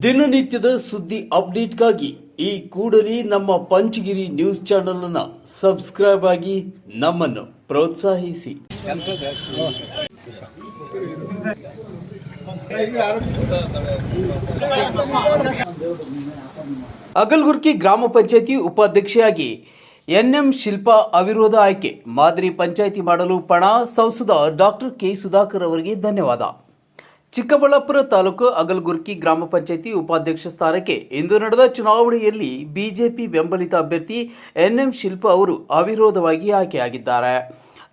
ದಿನನಿತ್ಯದ ಸುದ್ದಿ ಅಪ್ಡೇಟ್ಗಾಗಿ ಈ ಕೂಡಲೇ ನಮ್ಮ ಪಂಚಗಿರಿ ನ್ಯೂಸ್ ಚಾನೆಲ್ ಅನ್ನು ಸಬ್ಸ್ಕ್ರೈಬ್ ಆಗಿ ನಮ್ಮನ್ನು ಪ್ರೋತ್ಸಾಹಿಸಿ. ಅಗಲಗುರ್ಕಿ ಗ್ರಾಮ ಪಂಚಾಯತಿ ಉಪಾಧ್ಯಕ್ಷೆಯಾಗಿ ಎನ್ಎಂ ಶಿಲ್ಪಾ ಅವಿರೋಧ ಆಯ್ಕೆ. ಮಾದರಿ ಪಂಚಾಯಿತಿ ಮಾಡಲು ಪಣ ಸಂಸದ ಡಾಕ್ಟರ್ ಕೆ ಸುಧಾಕರ್ ಅವರಿಗೆ ಧನ್ಯವಾದ. ಚಿಕ್ಕಬಳ್ಳಾಪುರ ತಾಲೂಕು ಅಗಲಗುರ್ಕಿ ಗ್ರಾಮ ಪಂಚಾಯಿತಿ ಉಪಾಧ್ಯಕ್ಷ ಸ್ಥಾನಕ್ಕೆ ಇಂದು ನಡೆದ ಚುನಾವಣೆಯಲ್ಲಿ ಬಿಜೆಪಿ ಬೆಂಬಲಿತ ಅಭ್ಯರ್ಥಿ ಎನ್ಎಂ ಶಿಲ್ಪಾ ಅವರು ಅವಿರೋಧವಾಗಿ ಆಯ್ಕೆಯಾಗಿದ್ದಾರೆ.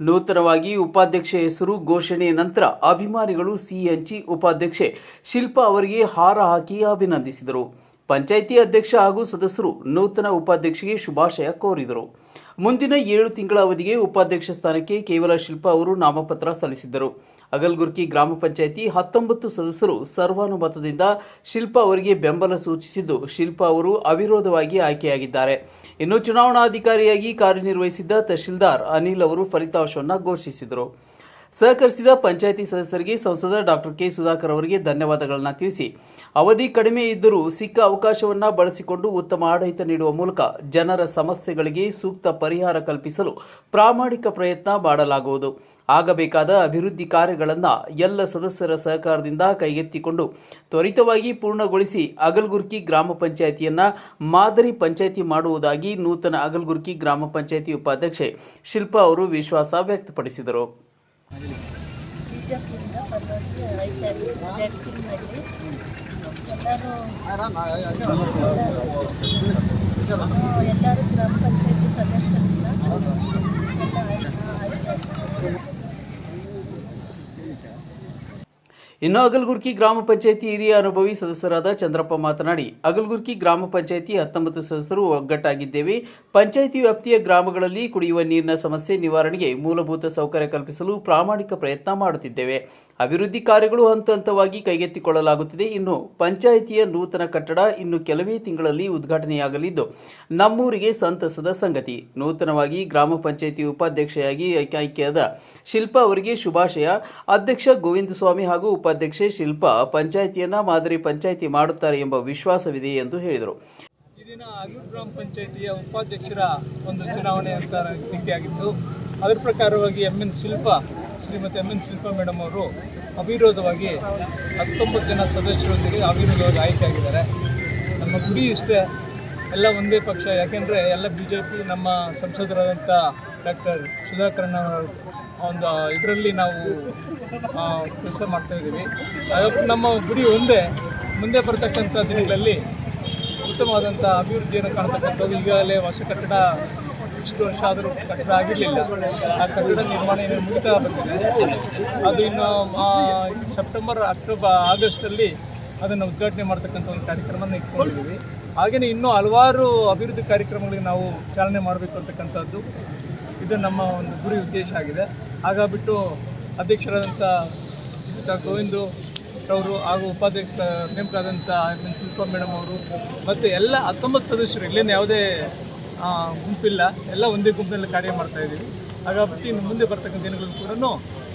ನೂತನವಾಗಿ ಉಪಾಧ್ಯಕ್ಷೆ ಹೆಸರು ಘೋಷಣೆಯ ನಂತರ ಅಭಿಮಾನಿಗಳು ಸಿಹಿ ಹಂಚಿ ಉಪಾಧ್ಯಕ್ಷೆ ಶಿಲ್ಪಾ ಅವರಿಗೆ ಹಾರ ಹಾಕಿ ಅಭಿನಂದಿಸಿದರು. ಪಂಚಾಯಿತಿ ಅಧ್ಯಕ್ಷ ಹಾಗೂ ಸದಸ್ಯರು ನೂತನ ಉಪಾಧ್ಯಕ್ಷೆಗೆ ಶುಭಾಶಯ ಕೋರಿದರು. ಮುಂದಿನ 7 ತಿಂಗಳ ಅವಧಿಗೆ ಉಪಾಧ್ಯಕ್ಷ ಸ್ಥಾನಕ್ಕೆ ಕೇವಲ ಶಿಲ್ಪಾ ಅವರು ನಾಮಪತ್ರ ಸಲ್ಲಿಸಿದ್ದರು. ಅಗಲಗುರ್ಕಿ ಗ್ರಾಮ ಪಂಚಾಯಿತಿ 19 ಸದಸ್ಯರು ಸರ್ವಾನುಮತದಿಂದ ಶಿಲ್ಪಾ ಅವರಿಗೆ ಬೆಂಬಲ ಸೂಚಿಸಿದ್ದು, ಶಿಲ್ಪಾ ಅವರು ಅವಿರೋಧವಾಗಿ ಆಯ್ಕೆಯಾಗಿದ್ದಾರೆ. ಇನ್ನು ಚುನಾವಣಾಧಿಕಾರಿಯಾಗಿ ಕಾರ್ಯನಿರ್ವಹಿಸಿದ್ದ ತಹಶೀಲ್ದಾರ್ ಅನಿಲ್ ಅವರು ಫಲಿತಾಂಶವನ್ನು ಘೋಷಿಸಿದರು. ಸಹಕರಿಸಿದ ಪಂಚಾಯಿತಿ ಸದಸ್ಯರಿಗೆ ಸಂಸದ ಡಾಕ್ಟರ್ ಕೆ ಸುಧಾಕರ್ ಅವರಿಗೆ ಧನ್ಯವಾದಗಳನ್ನು ತಿಳಿಸಿ, ಅವಧಿ ಕಡಿಮೆ ಇದ್ದರೂ ಸಿಕ್ಕ ಅವಕಾಶವನ್ನು ಬಳಸಿಕೊಂಡು ಉತ್ತಮ ಆಡಳಿತ ನೀಡುವ ಮೂಲಕ ಜನರ ಸಮಸ್ಯೆಗಳಿಗೆ ಸೂಕ್ತ ಪರಿಹಾರ ಕಲ್ಪಿಸಲು ಪ್ರಾಮಾಣಿಕ ಪ್ರಯತ್ನ ಮಾಡಲಾಗುವುದು. ಆಗಬೇಕಾದ ಅಭಿವೃದ್ಧಿ ಕಾರ್ಯಗಳನ್ನು ಎಲ್ಲ ಸದಸ್ಯರ ಸಹಕಾರದಿಂದ ಕೈಗೆತ್ತಿಕೊಂಡು ತ್ವರಿತವಾಗಿ ಪೂರ್ಣಗೊಳಿಸಿ ಅಗಲಗುರ್ಕಿ ಗ್ರಾಮ ಪಂಚಾಯಿತಿಯನ್ನು ಮಾದರಿ ಪಂಚಾಯಿತಿ ಮಾಡುವುದಾಗಿ ನೂತನ ಅಗಲಗುರ್ಕಿ ಗ್ರಾಮ ಪಂಚಾಯಿತಿ ಉಪಾಧ್ಯಕ್ಷೆ ಶಿಲ್ಪಾ ಅವರು ವಿಶ್ವಾಸ ವ್ಯಕ್ತಪಡಿಸಿದರು. ಎಲ್ಲರೂ ಗ್ರಾಮ ಪಂಚಾಯತಿ ಸದಸ್ಯರಿಂದ ಇನ್ನು ಅಗಲಗುರ್ಕಿ ಗ್ರಾಮ ಪಂಚಾಯಿತಿ ಹಿರಿಯ ಅನುಭವಿ ಸದಸ್ಯರಾದ ಚಂದ್ರಪ್ಪ ಮಾತನಾಡಿ, ಅಗಲಗುರ್ಕಿ ಗ್ರಾಮ ಪಂಚಾಯಿತಿ 19 ಸದಸ್ಯರು ಒಗ್ಗಟ್ಟಾಗಿದ್ದೇವೆ. ಪಂಚಾಯಿತಿ ವ್ಯಾಪ್ತಿಯ ಗ್ರಾಮಗಳಲ್ಲಿ ಕುಡಿಯುವ ನೀರಿನ ಸಮಸ್ಯೆ ನಿವಾರಣೆಗೆ ಮೂಲಭೂತ ಸೌಕರ್ಯ ಕಲ್ಪಿಸಲು ಪ್ರಾಮಾಣಿಕ ಪ್ರಯತ್ನ ಮಾಡುತ್ತಿದ್ದೇವೆ. ಅಭಿವೃದ್ಧಿ ಕಾರ್ಯಗಳು ಹಂತ ಹಂತವಾಗಿ ಕೈಗೆತ್ತಿಕೊಳ್ಳಲಾಗುತ್ತಿದೆ. ಇನ್ನು ಪಂಚಾಯಿತಿಯ ನೂತನ ಕಟ್ಟಡ ಇನ್ನು ಕೆಲವೇ ತಿಂಗಳಲ್ಲಿ ಉದ್ಘಾಟನೆಯಾಗಲಿದ್ದು ನಮ್ಮೂರಿಗೆ ಸಂತಸದ ಸಂಗತಿ. ನೂತನವಾಗಿ ಗ್ರಾಮ ಪಂಚಾಯಿತಿ ಉಪಾಧ್ಯಕ್ಷೆಯಾಗಿ ಆಯ್ಕೆಯಾದ ಶಿಲ್ಪಾ ಅವರಿಗೆ ಶುಭಾಶಯ. ಅಧ್ಯಕ್ಷ ಗೋವಿಂದಸ್ವಾಮಿ ಹಾಗೂ ಉಪಾಧ್ಯಕ್ಷೆ ಶಿಲ್ಪಾ ಪಂಚಾಯಿತಿಯನ್ನ ಮಾದರಿ ಪಂಚಾಯಿತಿ ಮಾಡುತ್ತಾರೆ ಎಂಬ ವಿಶ್ವಾಸವಿದೆ ಎಂದು ಹೇಳಿದರು. ಈ ದಿನ ಅಗಲೂರು ಗ್ರಾಮ ಪಂಚಾಯಿತಿಯ ಉಪಾಧ್ಯಕ್ಷರ ಒಂದು ಚುನಾವಣೆ ಅಂತ ನಿಗದಿಯಾಗಿತ್ತು. ಅದರ ಪ್ರಕಾರವಾಗಿ Shrimati M N Shilpa madam ಅವರು ಅವಿರೋಧವಾಗಿ 19 ಜನ ಸದಸ್ಯರೊಂದಿಗೆ ಅವಿರೋಧವಾಗಿ ಆಯ್ಕೆಯಾಗಿದ್ದಾರೆ. ನಮ್ಮ ಗುರಿ ಇಷ್ಟೇ, ಎಲ್ಲ ಒಂದೇ ಪಕ್ಷ. ಯಾಕೆಂದರೆ ಎಲ್ಲ BJP ನಮ್ಮ ಸಂಸದರಾದಂಥ ಡಾಕ್ಟರ್ ಸುಧಾಕರಣ್ಣ ಒಂದು ಇದರಲ್ಲಿ ನಾವು ಕೆಲಸ ಮಾಡ್ತಾಯಿದ್ದೀವಿ. ಅದಕ್ಕೆ ನಮ್ಮ ಗುರಿ ಒಂದೇ, ಮುಂದೆ ಬರ್ತಕ್ಕಂಥ ದಿನಗಳಲ್ಲಿ ಉತ್ತಮವಾದಂಥ ಅಭಿವೃದ್ಧಿಯನ್ನು ಕಾಣತಕ್ಕಂಥದ್ದು. ಈಗಾಗಲೇ ಹೊಸ ಕಟ್ಟಡ ಇಷ್ಟು ವರ್ಷ ಆದರೂ ಕಟ್ಟಡ ಆಗಿರಲಿಲ್ಲ. ಆ ಕಟ್ಟಡ ನಿರ್ಮಾಣ ಏನು ಮುಗಿತಾ ಬಂದಿದೆ. ಅದು ಇನ್ನು ಸೆಪ್ಟೆಂಬರ್, ಅಕ್ಟೋಬರ್, ಆಗಸ್ಟಲ್ಲಿ ಅದನ್ನು ಉದ್ಘಾಟನೆ ಮಾಡ್ತಕ್ಕಂಥ ಒಂದು ಕಾರ್ಯಕ್ರಮವನ್ನು ಇಟ್ಕೊಂಡಿದ್ದೀವಿ. ಹಾಗೆಯೇ ಇನ್ನೂ ಹಲವಾರು ಅಭಿವೃದ್ಧಿ ಕಾರ್ಯಕ್ರಮಗಳಿಗೆ ನಾವು ಚಾಲನೆ ಮಾಡಬೇಕು ಅಂತಕ್ಕಂಥದ್ದು ಇದು ನಮ್ಮ ಒಂದು ಗುರಿ ಉದ್ದೇಶ ಆಗಿದೆ. ಹಾಗಾಗ್ಬಿಟ್ಟು ಅಧ್ಯಕ್ಷರಾದಂಥ ಗೋವಿಂದು ಅವರು ಹಾಗೂ ಉಪಾಧ್ಯಕ್ಷ ನೇಮಕಾದಂಥ ಶಿಲ್ಪಾ ಮೇಡಮ್ ಅವರು ಮತ್ತು ಎಲ್ಲ 19 ಸದಸ್ಯರು, ಇಲ್ಲೇನು ಯಾವುದೇ ಗುಂಪಿಲ್ಲ, ಎಲ್ಲ ಒಂದೇ ಗುಂಪಿನಲ್ಲಿ ಕಾರ್ಯ ಮಾಡ್ತಾಯಿದ್ದೀವಿ. ಹಾಗಾಗ್ಬಿಟ್ಟು ಇನ್ನು ಮುಂದೆ ಬರ್ತಕ್ಕಂಥ ದಿನಗಳಲ್ಲಿ ಕೂಡ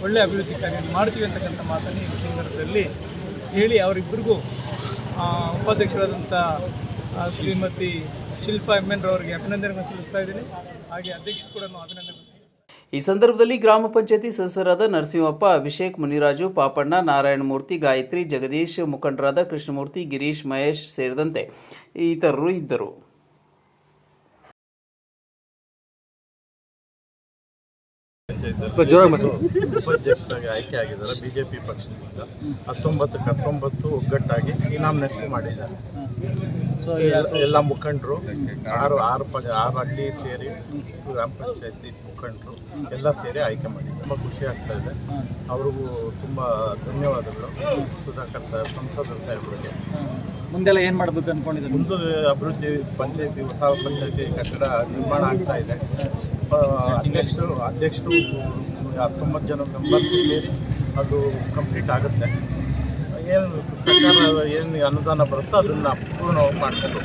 ಒಳ್ಳೆಯ ಅಭಿವೃದ್ಧಿ ಕಾರ್ಯ ಮಾಡ್ತೀವಿ ಅಂತಕ್ಕಂಥ ಮಾತನ್ನು ಈ ಸಂದರ್ಭದಲ್ಲಿ ಹೇಳಿ ಅವರಿಬ್ಬರಿಗೂ ಉಪಾಧ್ಯಕ್ಷರಾದಂಥ ಶ್ರೀಮತಿ ಶಿಲ್ಪಾ ಎಂ.ಎನ್. ಅವರಿಗೆ ಅಭಿನಂದನೆಗಳನ್ನು ಸಲ್ಲಿಸ್ತಾ ಇದ್ದೀನಿ. ಹಾಗೆ ಅಧ್ಯಕ್ಷರು ಕೂಡ ಅಭಿನಂದನೆ. ಈ ಸಂದರ್ಭದಲ್ಲಿ ಗ್ರಾಮ ಪಂಚಾಯತಿ ಸದಸ್ಯರಾದ ನರಸಿಂಹಪ್ಪ, ಅಭಿಷೇಕ್, ಮುನಿರಾಜು, ಪಾಪಣ್ಣ, ನಾರಾಯಣಮೂರ್ತಿ, ಗಾಯತ್ರಿ, ಜಗದೀಶ್, ಮುಖಂಡರಾದ ಕೃಷ್ಣಮೂರ್ತಿ, ಗಿರೀಶ್, ಮಹೇಶ್ ಸೇರಿದಂತೆ ಇತರರು ಇದ್ದರು. ಉಪಾಧ್ಯಕ್ಷರಾಗಿ ಆಯ್ಕೆಯಾಗಿದ್ದಾರೆ. BJP ಪಕ್ಷದಿಂದ 19 ಒಗ್ಗಟ್ಟಾಗಿ ನಾಮಿನೇಷನ್ ಮಾಡಿದ್ದಾರೆ. ಎಲ್ಲ ಮುಖಂಡರು 6 ಅಡ್ಡಿ ಸೇರಿ ಗ್ರಾಮ ಪಂಚಾಯತಿ ಮುಖಂಡರು ಎಲ್ಲ ಸೇರಿ ಆಯ್ಕೆ ಮಾಡಿದ್ದಾರೆ. ತುಂಬ ಖುಷಿ ಆಗ್ತಾ ಇದೆ. ಅವ್ರಿಗೂ ತುಂಬ ಧನ್ಯವಾದಗಳು. ಸುಧಾಕರ್ ಸಂಸದ ಸಾಹೇಬರಿಗೆ ಮುಂದೆಲ್ಲ ಏನು ಮಾಡಬೇಕು ಅಂದ್ಕೊಂಡಿದ್ದಾರೆ? ಮುಂದೆ ಅಭಿವೃದ್ಧಿ ಪಂಚಾಯತಿ, ಹೊಸ ಪಂಚಾಯತಿ ಕಟ್ಟಡ ನಿರ್ಮಾಣ ಆಗ್ತಾ ಇದೆ. ಅಧ್ಯಕ್ಷರು 19 ಜನ ಮೆಂಬರ್ಸ್ ಸೇರಿ ಅದು ಕಂಪ್ಲೀಟ್ ಆಗುತ್ತೆ. ಏನು ಸರ್ಕಾರ ಏನು ಅನುದಾನ ಬರುತ್ತೋ ಅದನ್ನು ಪೂರ್ಣವಾಗಿ ಮಾಡ್ಕೊಂಡು